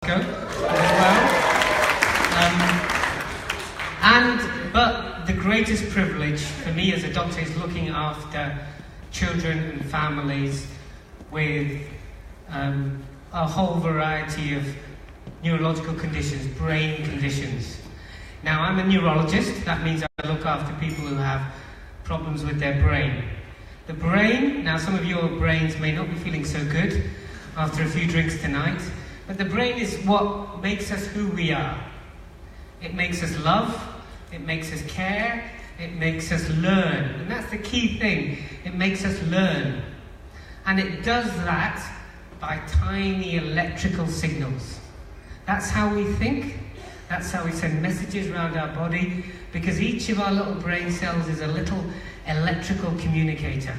as well. But the greatest privilege for me as a doctor is looking after children and families with a whole variety of neurological conditions, brain conditions. Now, I'm a neurologist. That means I look after people who have problems with their brain. The brain, now some of your brains may not be feeling so good after a few drinks tonight, but the brain is what makes us who we are. It makes us love, it makes us care, it makes us learn. And that's the key thing, it makes us learn. And it does that by tiny electrical signals. That's how we think, that's how we send messages around our body, because each of our little brain cells is a little electrical communicator.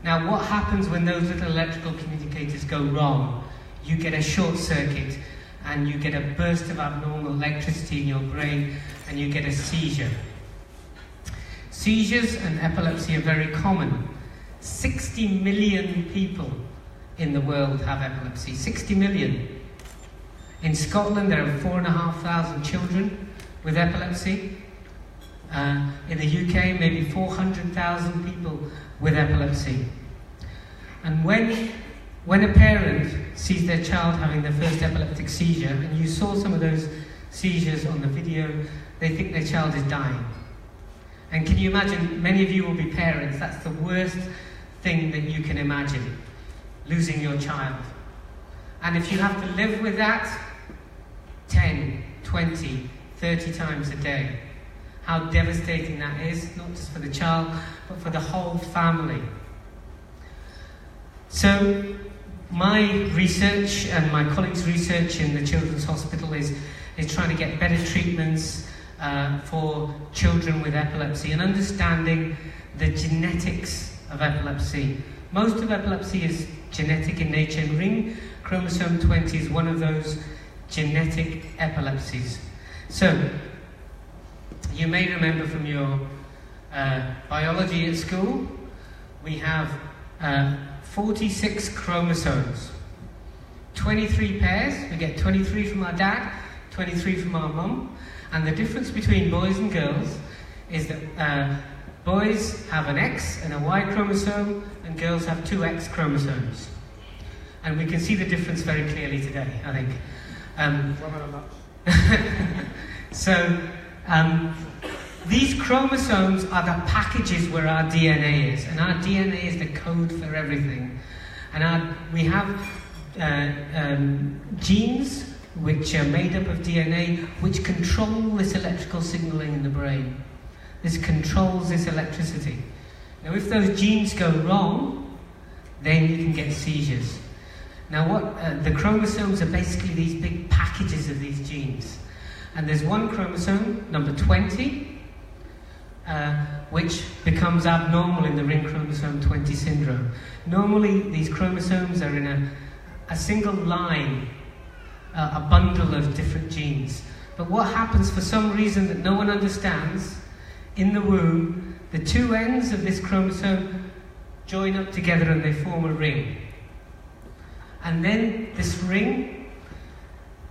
Now, what happens when those little electrical communicators go wrong? You get a short circuit and you get a burst of abnormal electricity in your brain and you get a seizure. Seizures and epilepsy are very common. 60 million people in the world have epilepsy. 60 million. In Scotland, there are 4,500 children with epilepsy. In the UK, maybe 400,000 people with epilepsy. And when a parent sees their child having their first epileptic seizure, and you saw some of those seizures on the video, they think their child is dying. And can you imagine, many of you will be parents, that's the worst thing that you can imagine, losing your child. And if you have to live with that 10, 20, 30 times a day, how devastating that is, not just for the child, but for the whole family. So, my research and my colleagues' research in the Children's Hospital is trying to get better treatments for children with epilepsy and understanding the genetics of epilepsy. Most of epilepsy is genetic in nature, and Ring Chromosome 20 is one of those genetic epilepsies. So, you may remember from your biology at school, we have 46 chromosomes, 23 pairs. We get 23 from our dad, 23 from our mum, and the difference between boys and girls is that boys have an X and a Y chromosome, and girls have two X chromosomes. And we can see the difference very clearly today, I think. These chromosomes are the packages where our DNA is, and our DNA is the code for everything. And we have genes which are made up of DNA which control this electrical signaling in the brain. This controls this electricity. Now, if those genes go wrong, then you can get seizures. Now, the chromosomes are basically these big packages of these genes. And there's one chromosome, number 20, which becomes abnormal in the Ring Chromosome 20 syndrome. Normally, these chromosomes are in a single line, a bundle of different genes. But what happens, for some reason that no one understands, in the womb, the two ends of this chromosome join up together and they form a ring. And then this ring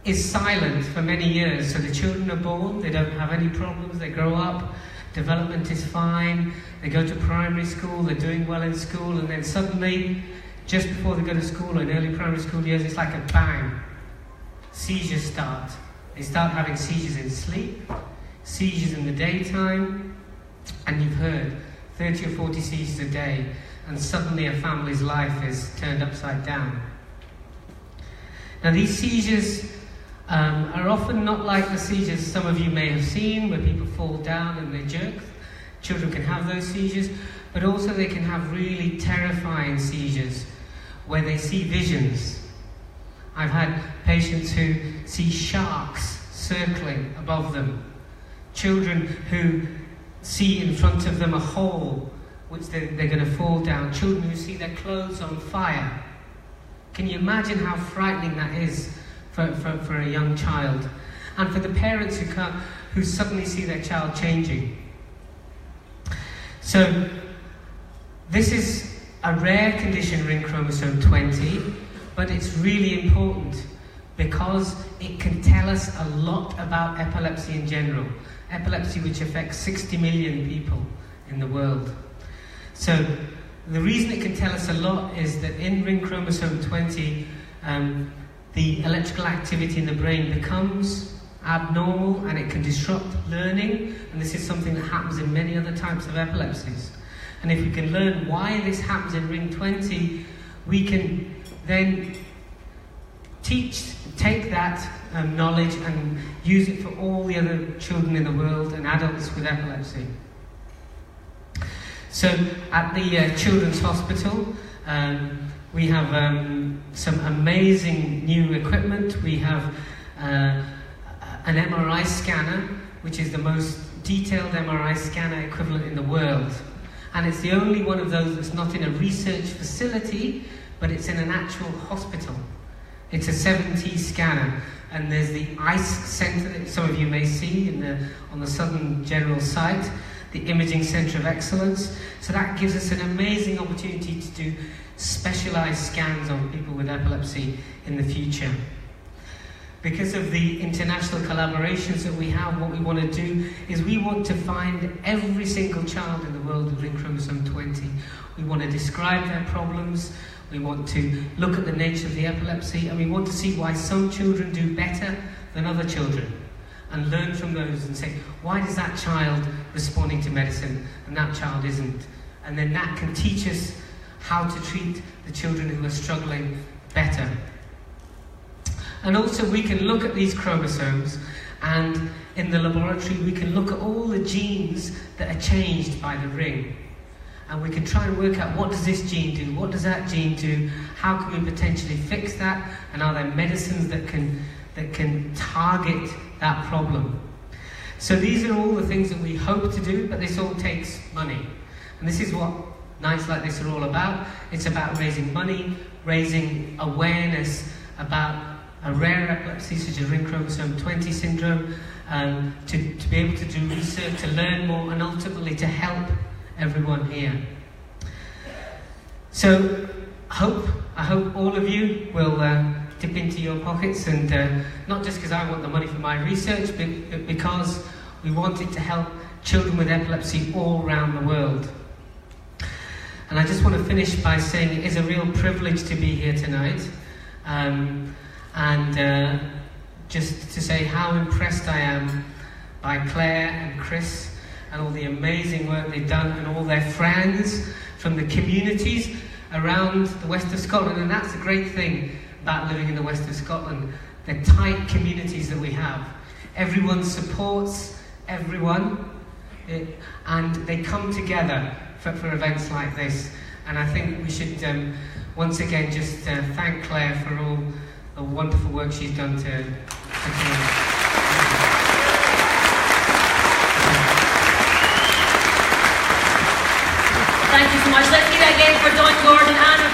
is silent for many years. So the children are born, they don't have any problems, they grow up, development is fine, they go to primary school, they're doing well in school, and then suddenly, just before they go to school, in early primary school years, it's like a bang. Seizures start. They start having seizures in sleep, seizures in the daytime, and you've heard 30 or 40 seizures a day, and suddenly a family's life is turned upside down. Now, these seizures are often not like the seizures some of you may have seen, where people fall down and they jerk. Children can have those seizures, but also they can have really terrifying seizures where they see visions. I've had patients who see sharks circling above them, children who see in front of them a hole which they're going to fall down, children who see their clothes on fire. Can you imagine how frightening that is for a young child? And for the parents who suddenly see their child changing. So, this is a rare condition, Ring Chromosome 20, but it's really important because it can tell us a lot about epilepsy in general. Epilepsy, which affects 60 million people in the world. So the reason it can tell us a lot is that in Ring Chromosome 20, the electrical activity in the brain becomes abnormal and it can disrupt learning, and this is something that happens in many other types of epilepsies. And if we can learn why this happens in Ring20, we can then take that knowledge and use it for all the other children in the world and adults with epilepsy. So at the Children's Hospital, we have some amazing new equipment. We have an MRI scanner, which is the most detailed MRI scanner equivalent in the world. And it's the only one of those that's not in a research facility, but it's in an actual hospital. It's a 7T scanner, and there's the ICE Centre that some of you may see on the Southern General site, the Imaging Centre of Excellence. So that gives us an amazing opportunity to do specialised scans on people with epilepsy in the future. Because of the international collaborations that we have, what we want to do is we want to find every single child in the world with Ring Chromosome 20. We want to describe their problems, we want to look at the nature of the epilepsy, and we want to see why some children do better than other children, and learn from those and say, why is that child responding to medicine and that child isn't? And then that can teach us how to treat the children who are struggling better. And also we can look at these chromosomes, and in the laboratory we can look at all the genes that are changed by the ring. And we can try and work out, what does this gene do, what does that gene do, how can we potentially fix that, and are there medicines that can target that problem. So these are all the things that we hope to do, but this all takes money. And this is what nights like this are all about. It's about raising money, raising awareness about a rare epilepsy such as Ring Chromosome 20 syndrome, to be able to do research, to learn more, and ultimately to help everyone here. So I hope all of you will dip into your pockets, and not just because I want the money for my research, but because we want it to help children with epilepsy all around the world. And I just want to finish by saying it is a real privilege to be here tonight, and just to say how impressed I am by Claire and Chris and all the amazing work they've done, and all their friends from the communities around the west of Scotland. And that's a great thing about living in the west of Scotland, the tight communities that we have. Everyone supports everyone, and they come together for events like this. And I think we should once again just thank Claire for all the wonderful work she's done to Thank you so much. Let's give it again for Don Gordon and